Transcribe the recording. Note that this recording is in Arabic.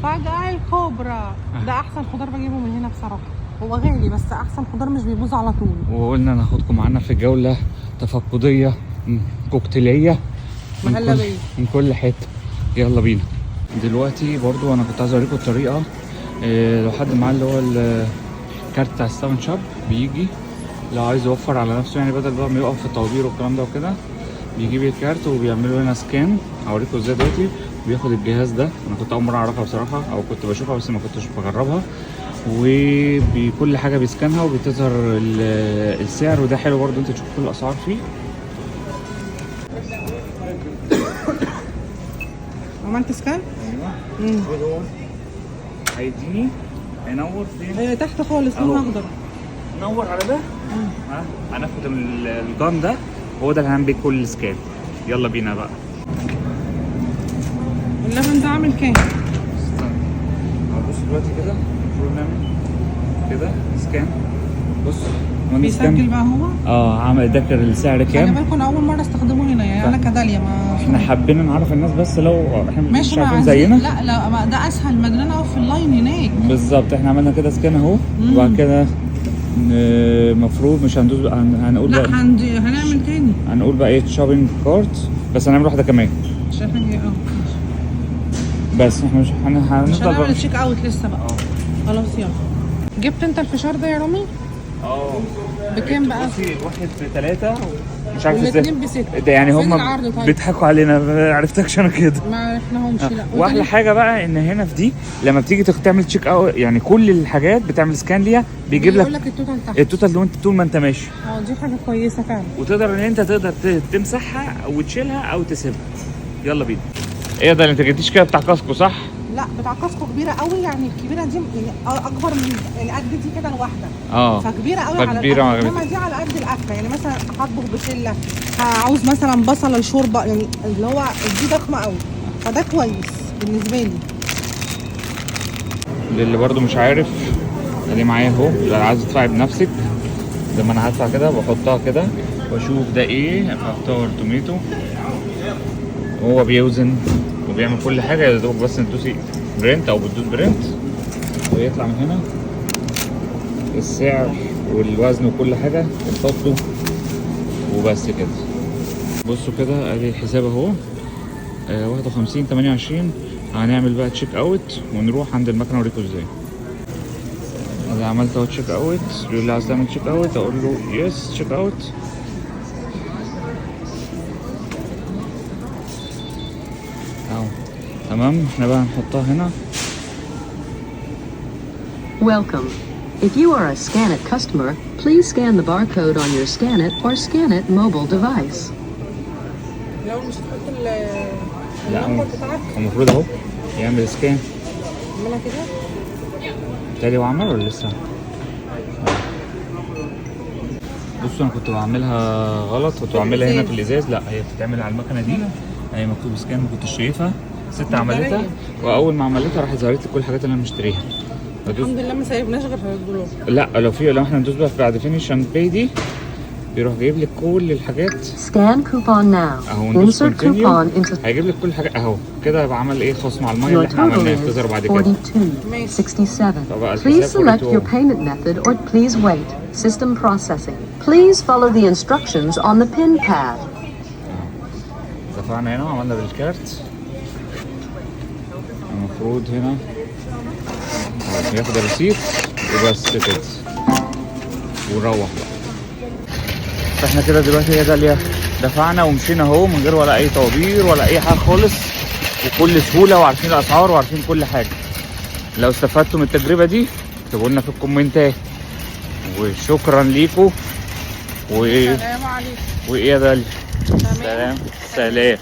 مفاجأة الكوبرا. ده احسن خضار بجيبه من هنا بصراحة. هو غالي بس احسن خضار مش بيبوظ على طول. وقلنا ناخدكم معانا في جولة تفقدية كوكتيلية من كل حتة. يلا بينا. دلوقتي برضو انا كنت عايز اوريكم الطريقة. لو حد معاه اللي هو الكارت بتاع الساون شوب بيجي لو عايز يوفر على نفسه، يعني بدل بقى ما يقف في الطوابير والكلام ده وكده، بيجيب الكارت وبيعملوا هنا سكان. هوريكم ازاي دلوقتي. بياخد الجهاز ده، انا كنت اول مره اعرفها بصراحه، او كنت بشوفها بس ما كنتش بجربها. وبكل حاجه بيسكنها وبتظهر السعر، وده حلو برضو انت تشوف كل الاسعار فيه. عملت سكان؟ ايوه. هيديني هينور فين؟ هي تحت خالص لونها اخضر. نور على ده. هناخد الجان ده، هو ده اللي هنعمل بيه كل سكان. يلا بينا بقى. اللبن ده عامل كام؟ بص دلوقتي كده المفروض نعمل كده سكان. بص بيسجل بقى هو؟ عامل ذاكر السعر كام. خلي بالكم اول مره استخدمه هنا، يعني انا كداليا ما احنا حابين نعرف الناس، بس لو احنا مش عارفين زينا. لا ما ده اسهل ما انا اقف في اللاين هناك. بالظبط. احنا عملنا كده سكان اهو، وبعد كده المفروض مش هندوس بقى، هنقول لا بقى هنعمل تاني. هنقول بقى ايه شوبينج كارت، بس هنعمل واحده كمان عشان ايه بس احنا مش هنفضل هنعمل التشيك اوت لسه بقى. خلاص يلا. جبت انت الفشار ده يا رامي؟ بكام بقى؟ واحد ب3 مش عارف ازاي. والاثنين ب6. ده يعني هم طيب؟ بيضحكوا علينا، ما عرفتكش انا كده. ما عرفناهمش لا. واحلى حاجه بقى ان هنا في دي لما بتيجي تعمل تشيك اوت، يعني كل الحاجات بتعمل سكان ليها، بيجيب لك التوتال تحت. التوتال وانت طول ما انت ماشي. دي حاجه كويسه فعلا. وتقدر ان انت تقدر تمسحها او تشيلها او تسيبها. يلا بينا. ايه ده اللي انت جبتيش كده بتاع كاسكو صح؟ لا بتاع كاسكو كبيره قوي، يعني الكبيره دي يعني اكبر من يعني قد دي كده الواحده. فكبيره قوي على الاكل. انما دي على قد الاكل، يعني مثلا هطبخ بشله، عاوز مثلا بصله لشوربه، يعني اللي هو دي ضخمه قوي، فده كويس بالنسبه لي. للي برضو مش عارف، ادي معايا اهو. لو عايز تدفعي بنفسك لما انا هدفع كده بحطها كده واشوف ده ايه، اختار توميتو. هو بيوزن وبيعمل كل حاجه، يا دوب بس تدوسي برنت او بتدوس برنت ويطلع من هنا السعر والوزن وكل حاجه بتحطه وبس كده. بصوا كده ادي الحساب اهو. 51.28. هنعمل بقى تشيك اوت ونروح عند المكنه اوريكم ازاي. انا عملت اهو تشيك اوت. يقول لي عايز تعمل تشيك اوت، اقول له يس تشيك اوت. اهو تمام. احنا بقى هنحطها هنا. Welcome. If you are a ScanIt customer, please scan the barcode on your ScanIt or ScanIt mobile device. لو مش هتحط لا المفروض اهو يعمل سكان. اعملها كده. تاني هو عمل ولا لسه؟ بصوا انا كنت بعملها غلط، كنت بعملها هنا في الازاز. لا هي بتتعمل على المكنه دي، هي مكتوب سكان ما كنتش شايفها. ست عملتها، واول ما عملتها راحت ظهرت لي كل الحاجات اللي انا مشتريها. الحمد لله ما سيبناش غير في الدولار. لا لو احنا ندوس بقى بعد فينيش اند باي دي بيروح جايب لك كل الحاجات. Scan coupon now. اهو Insert coupon into. هيجيب لك كل حاجه اهو كده. يبقى عمل ايه خصم على الميه اللي احنا عملناها تظهر بعد كده. 42.67. Please select your payment method or please wait. System processing. Please follow the instructions on the pin pad. دفعنا هنا وعملنا بالكارت. المفروض هنا ياخد الرصيد وبس كده ونروح بقى. فاحنا كده دلوقتي هي داليا دفعنا ومشينا اهو من غير ولا اي طوابير ولا اي حاجه خالص، وكل سهوله وعارفين الاسعار وعارفين كل حاجه. لو استفدتوا من التجربه دي اكتبوا لنا في الكومنتات. وشكرا ليكم. سلام عليكم. وايه يا داليا؟ سلام.